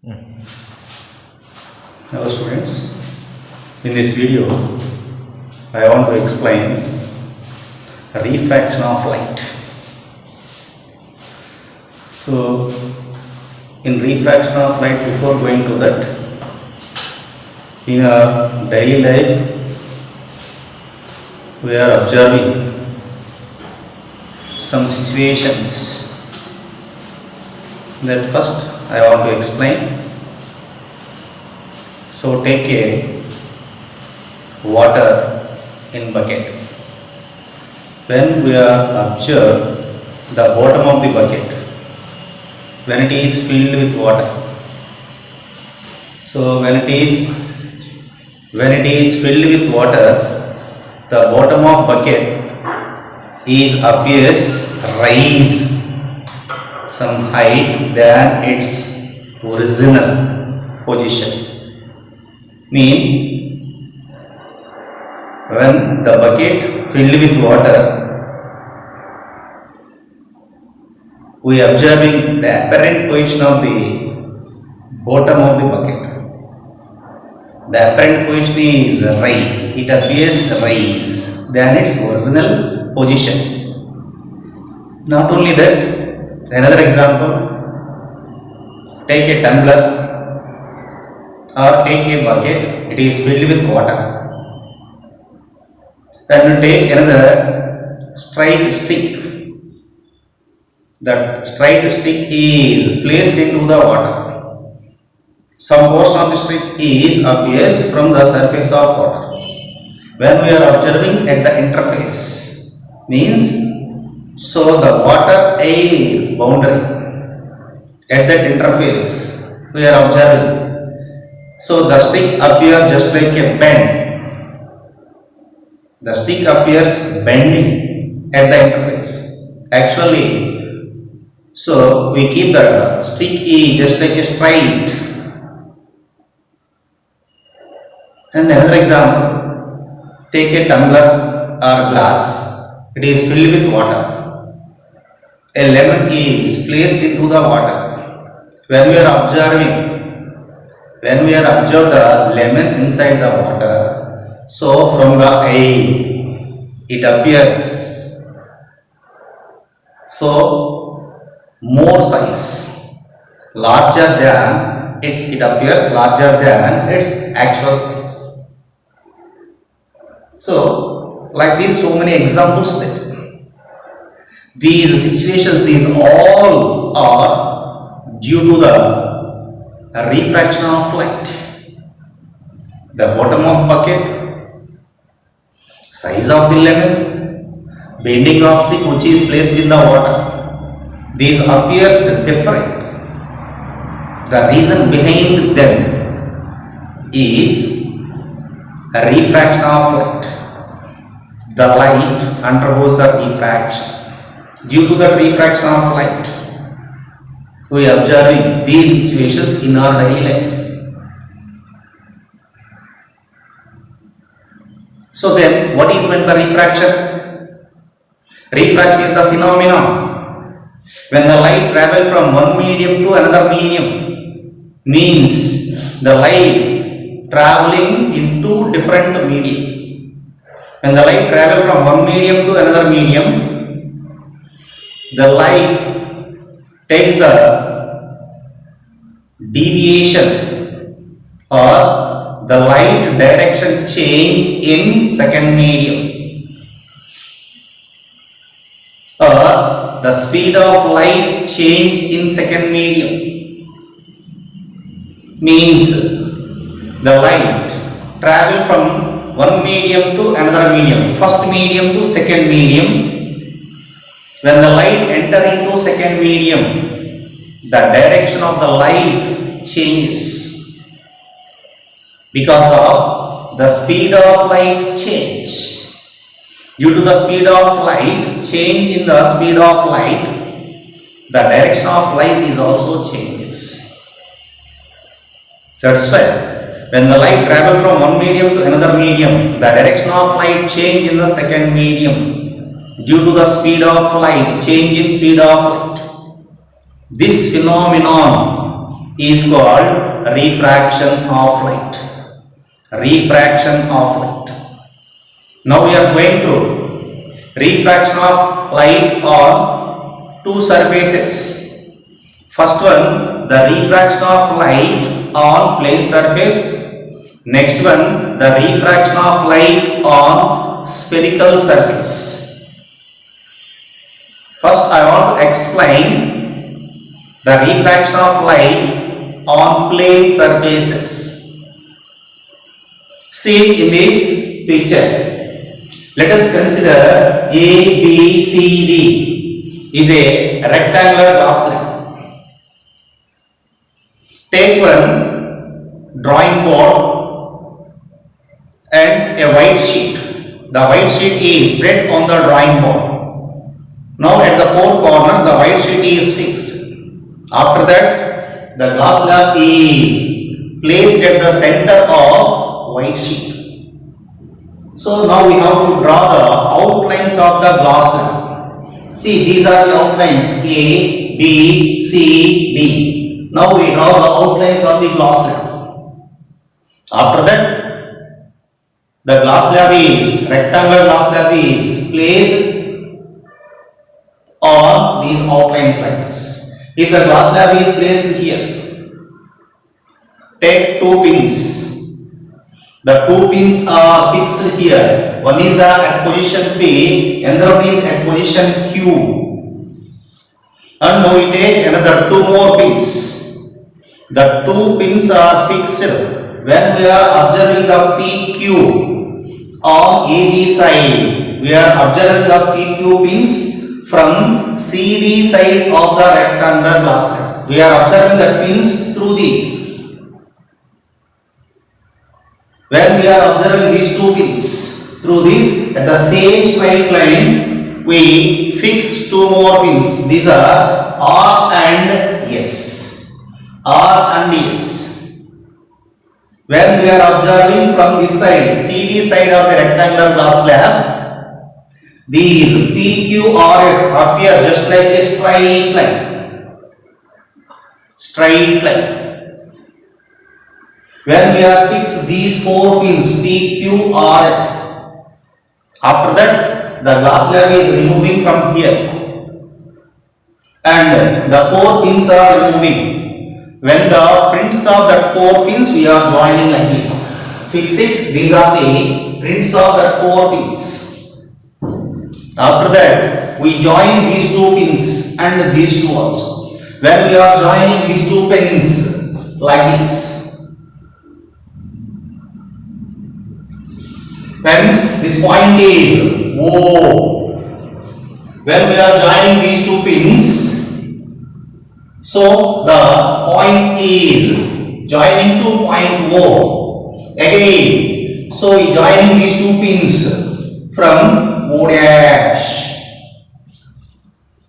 Hello students, in this video I want to explain refraction of light. So in refraction of light, before going to that, in our daily life we are observing some situations that first I want to explain. So take a water in bucket. When we are observe the bottom of the bucket, when it is filled with water, so when it is filled with water, the bottom of bucket appears rise some height than its original position. Mean, when the bucket filled with water, we are observing the apparent position of the bottom of the bucket. The apparent position is rise. It appears rise than its original position. Not only that, another example, take a tumbler or take a bucket, it is filled with water. Then you take another straight stick. That straight stick is placed into the water. Some portion of the stick appears from the surface of water. When we are observing at the interface, means so the water air boundary at that interface we are observing. So the stick appears just like a bend. The stick appears bending at the interface. Actually, so we keep the stick just like a straight. And another example, take a tumbler or glass. It is filled with water. A lemon is placed into the water. When we observe the lemon inside the water, so from the air it appears so more size, larger than it appears larger than its actual size. So like this, so many examples there. These situations, these all are due to the refraction of light. The bottom of bucket, size of the lemon, bending of stick which is placed in the water, these appears different. The reason behind them is a refraction of light. The light undergoes the refraction. Due to the refraction of light, we are observing these situations in our daily life. So then, what is meant by refraction? Refraction is the phenomenon when the light travels from one medium to another medium. Means the light traveling in two different medium. When the light travels from one medium to another medium, the light takes the deviation or the light direction change in second medium, or the speed of light change in second medium. Means the light travel from one medium to another medium, first medium to second medium. When the light enter into second medium, the direction of the light changes because of the speed of light change. Due to the speed of light, change in the speed of light, the direction of light is also changes. That's why when the light travels from one medium to another medium, the direction of light change in the second medium due to the speed of light, change in speed of light. This phenomenon is called refraction of light. Refraction of light. Now we are going to refraction of light on two surfaces. First one, the refraction of light on plane surface. Next one, the refraction of light on spherical surface. First, I want to explain the refraction of light on plane surfaces. See in this picture, let us consider A, B, C, D is a rectangular glass slab. Take one drawing board and a white sheet. The white sheet is spread on the drawing board. Now at the four corners the white sheet is fixed. After that the glass slab is placed at the center of white sheet. So now we have to draw the outlines of the glass slab. See, these are the outlines A, B, C, D. Now we draw the outlines of the glass slab. After that the glass slab is, rectangular glass slab is placed on these outlines like this. If the glass slab is placed here, take two pins. The two pins are fixed here. One is at position P, another one is at position Q. And now we take another two more pins. The two pins are fixed when we are observing the PQ on AB side. We are observing the PQ pins from CD side of the rectangular glass slab. We are observing the pins through this. When we are observing these two pins through this, at the same straight line, we fix two more pins. These are R and S. R and S. When we are observing from this side, CD side of the rectangular glass slab, these PQRS appear just like a straight line. Straight line. When we are fixed these four pins PQRS, after that the glass slab is removing from here and the four pins are removing. When the prints of that four pins we are joining like this. Fix it. These are the prints of that four pins. After that we join these two pins and these two also. When we are joining these two pins like this, when this point is O, when we are joining these two pins, so the point is joining to point O again. So we joining these two pins from O dash.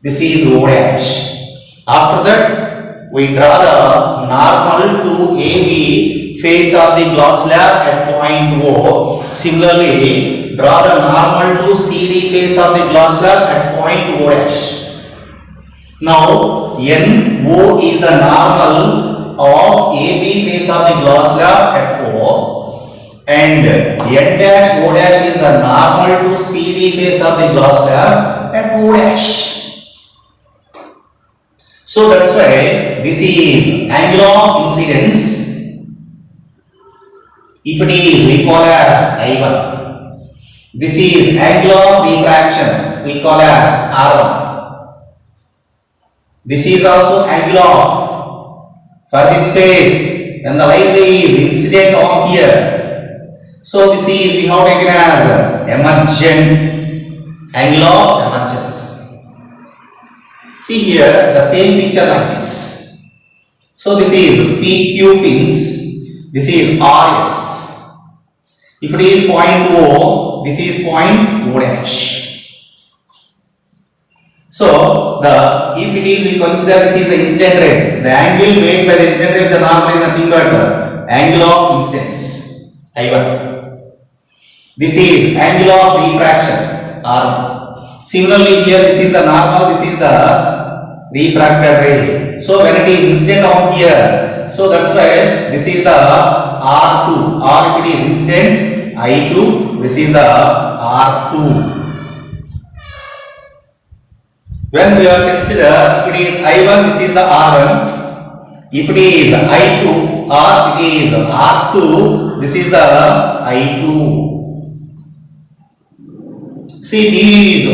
This is O dash. After that we draw the normal to AB face of the glass slab at point O. Similarly, draw the normal to CD face of the glass slab at point O dash. Now, NO is the normal of AB face of the glass slab at O, and N dash O dash is the normal to CD face of the glass slab at O dash. So that's why this is angle of incidence. If it is, we call as I1. This is angle of refraction, we call as R1. This is also angle of, for this phase, when the light ray is incident on here. So this is we have taken as emergent, angle of emergence. See here the same picture like this. So this is PQ pins, this is RS. If it is point O, this is point O dash. So if it is, we consider this is the incident ray. The angle made by the incident ray, the normal is nothing but angle of incidence I1. This is angle of refraction R1. Similarly here this is the normal, this is the refracted ray. So when it is incident on here, So that's why this is the R2, or if it is incident I2, this is the R2. When we are consider if it is I1, this is the R1. If it is I2 or it is R2, this is the I2. See these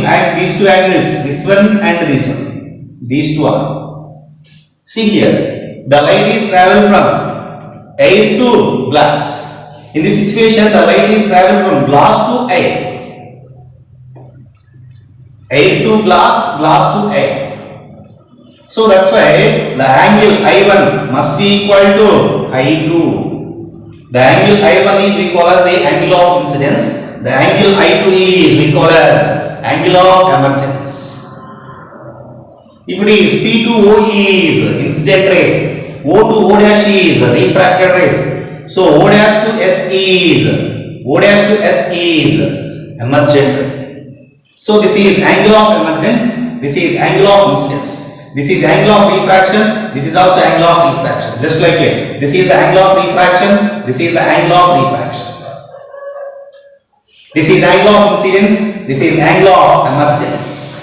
two angles, this one and this one. These two are. See here, the light is travel from air to glass. In this situation, the light is travel from glass to air. Air to glass, glass to air. So that's why the angle I1 must be equal to I2. The angle I1 is we call as the angle of incidence. The angle I2 is we call as angle of emergence. If it is P2O is incident ray, O to O dash is refracted ray. So O dash to S is emergent ray. So this is angle of emergence, this is angle of incidence. This is angle of refraction, this is also angle of refraction. Just like it. This is the angle of refraction, this is the angle of refraction. This is angle of incidence, this is angle of emergence.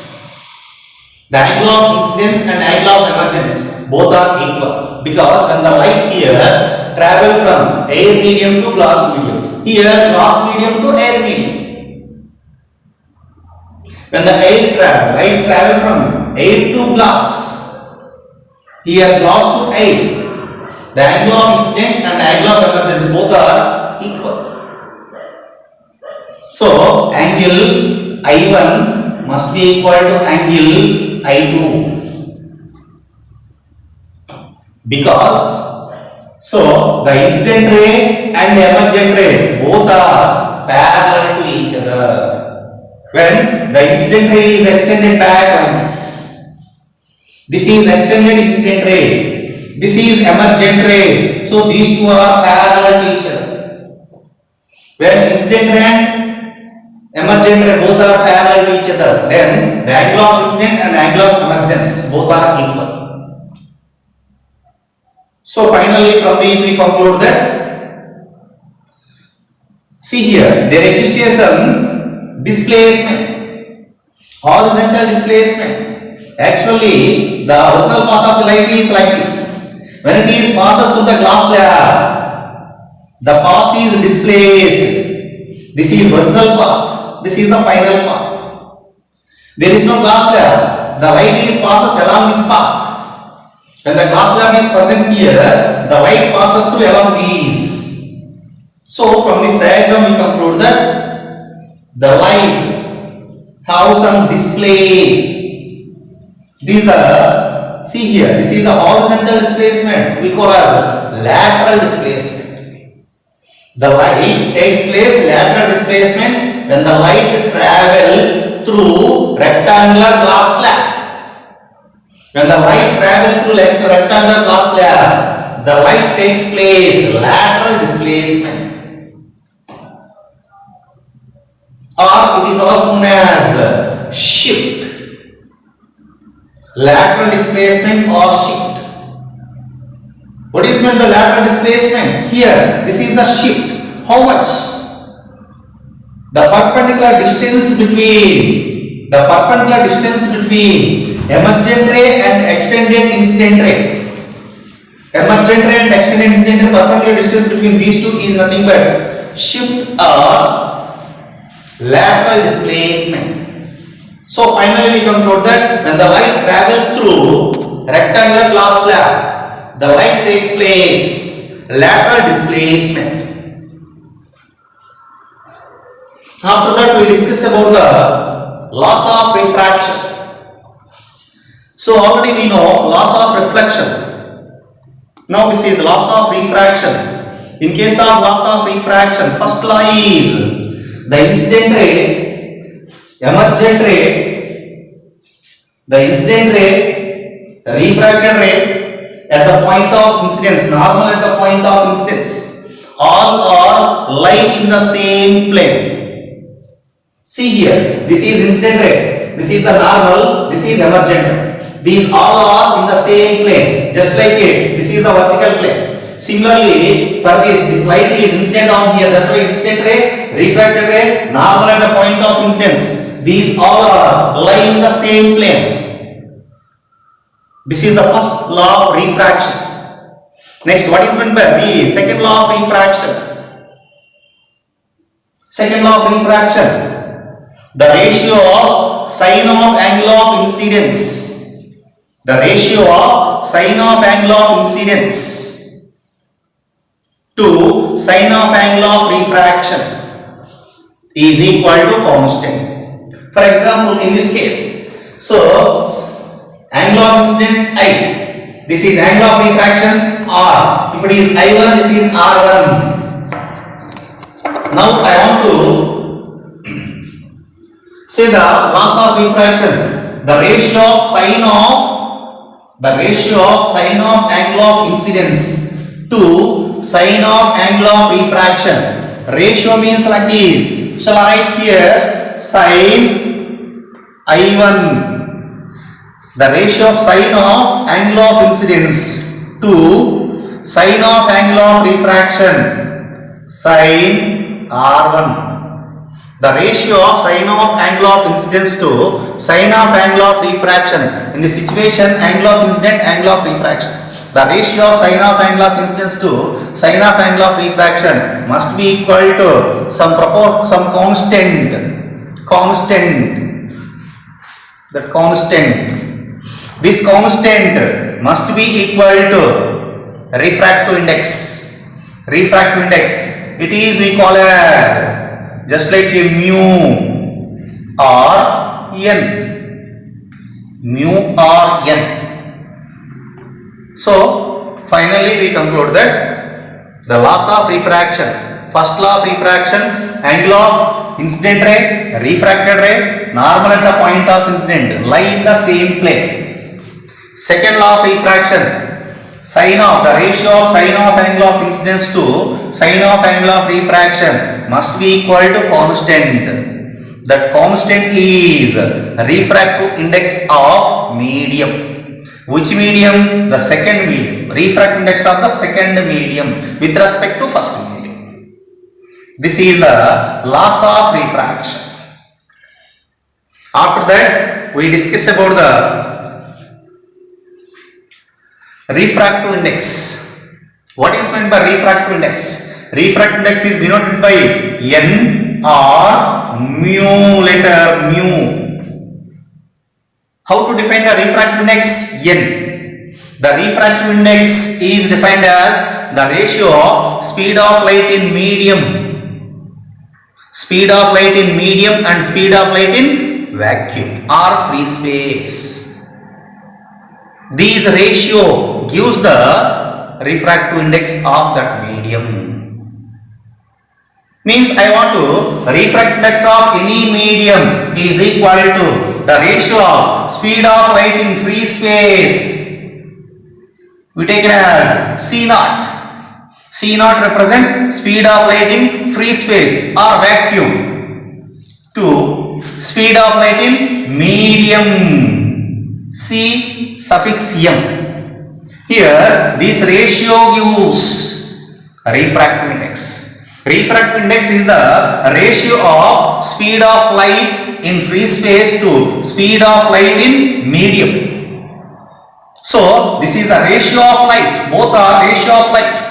The angle of incidence and angle of emergence both are equal, because when the light here travel from air medium to glass medium, here glass medium to air medium. When the light travel from air to glass, here glass to air, the angle of incident and angle of emergence both are equal. So angle I1 must be equal to angle I2, because so the incident ray and the emergent ray both are parallel to each other. When the incident ray is extended back like this, this is extended incident ray, this is emergent ray, so these two are parallel to each other. When incident ray and emergent ray both are parallel to each other, then the angle of incident and angle of emergence both are equal. So finally from these we conclude that, see here, there exists some displacement, horizontal displacement. Actually, the horizontal path of the light is like this. When it is passes through the glass layer, the path is displaced. This is horizontal path. This is the final path. There is no glass layer. The light is passes along this path. When the glass layer is present here, the light passes through along these. So from this diagram we conclude that the light have some displays. These are, see here, this is the horizontal displacement, we call as lateral displacement. The light takes place lateral displacement when the light travel through rectangular glass slab. When the light travel through rectangular glass slab, the light takes place lateral displacement. Or it is also known as shift. Lateral displacement or shift. What is meant by lateral displacement? Here, this is the shift. How much? The perpendicular distance between emergent ray and extended incident ray. Emergent ray and extended incident ray, perpendicular distance between these two is nothing but shift or lateral displacement. So finally we conclude that when the light travels through rectangular glass slab, the light takes place lateral displacement. After that we discuss about the laws of refraction. So already we know laws of reflection. Now this is laws of refraction. In case of laws of refraction, first law is the incident ray, emergent ray, the incident ray, the refracted ray at the point of incidence, normal at the point of incidence, all are lie in the same plane. See here, this is incident ray, this is the normal, this is emergent ray. These all are in the same plane, just like it. This is the vertical plane. Similarly, for this light is incident on here. That's why incident ray, refracted ray, normal at the point of incidence. These all are lie in the same plane. This is the first law of refraction. Next, what is meant by the second law of refraction? Second law of refraction. The ratio of sine of angle of incidence. The ratio of sine of angle of incidence to sine of angle of refraction is equal to constant. For example, in this case, so angle of incidence I, this is angle of refraction R. If it is I1, this is R1. Now I want to say the laws of refraction. The ratio of sine of angle of incidence to sine of angle of refraction. Ratio means like this. Shall I write here sine I1? The ratio of sine of angle of incidence to sine of angle of refraction, sine R1. The ratio of sine of angle of incidence to sine of angle of refraction. In this situation, angle of incident, angle of refraction. The ratio of sine of angle of incidence to sine of angle of refraction must be equal to some constant. That constant. This constant must be equal to refractive index. Refractive index. It is we call as just like a mu or n. Mu or n. So finally we conclude that the laws of refraction. First law of refraction, angle of incident ray, refracted ray, normal at the point of incident lie in the same plane. Second law of refraction, sine of the ratio of sine of angle of incidence to sine of angle of refraction must be equal to constant. That constant is refractive index of medium. Which medium? The second medium. Refractive index of the second medium with respect to first medium. This is the laws of refraction. After that, we discuss about the refractive index. What is meant by refractive index? Refractive index is denoted by n or mu, letter mu. How to define the refractive index? N. The refractive index is defined as the ratio of speed of light in medium. Speed of light in medium and speed of light in vacuum or free space. This ratio gives the refractive index of that medium. Means I want to refractive index of any medium is equal to the ratio of speed of light in free space. We take it as C naught. C naught represents speed of light in free space or vacuum to speed of light in medium. C suffix m. Here this ratio gives refractive index. Refractive index is the ratio of speed of light in free space to speed of light in medium. So this is the ratio of light. Both are ratio of light.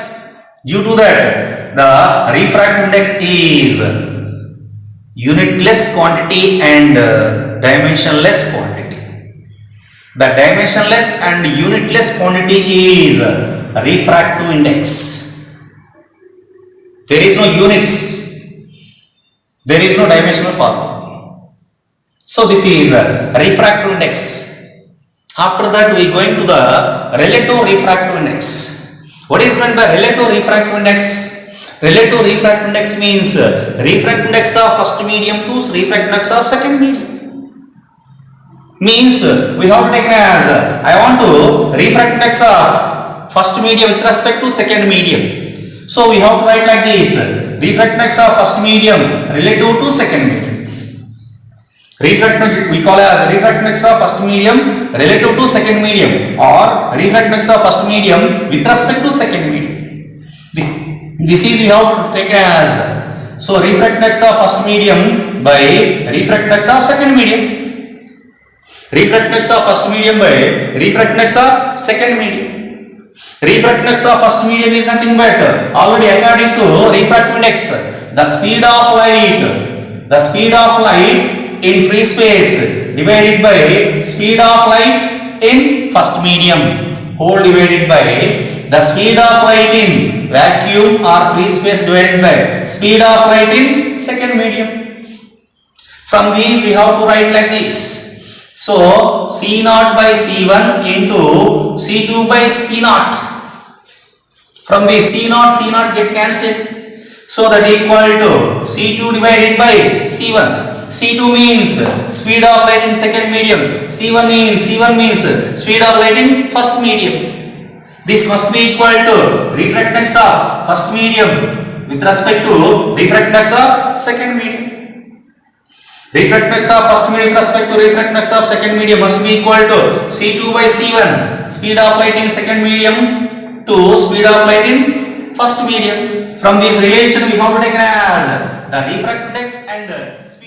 Due to that, the refractive index is unitless quantity and dimensionless quantity. The dimensionless and unitless quantity is refractive index. There is no units. There is no dimensional formula. So this is refractive index. After that we going to the relative refractive index. What is meant by relative refractive index? Relative refractive index means refractive index of first medium to refractive index of second medium. Means we have to take as I want to refractive index of first medium with respect to second medium. So we have to write like this: refractive index of first medium relative to second medium. Refractive we call as refractive index of first medium relative to second medium, or refractive index of first medium with respect to second medium. This is we have to take as, so refractive index of first medium by refractive index of second medium. Refractive index of first medium by refractive index of second medium. Refractive index of first medium is nothing but, already according to refractive index, the speed of light in free space divided by speed of light in first medium, whole divided by the speed of light in vacuum or free space divided by speed of light in second medium. From these we have to write like this. So C naught by C1 into C2 by C naught. From the C naught get cancelled. So that equal to C2 divided by C1. C2 means speed of light in second medium. C1 means speed of light in first medium. This must be equal to refractive index of first medium with respect to refractive index of second medium. Refractive index of first medium with respect to refractive index of second medium must be equal to C2 by C1, speed of light in second medium to speed of light in first medium. From this relation we have to take as the refractive index and speed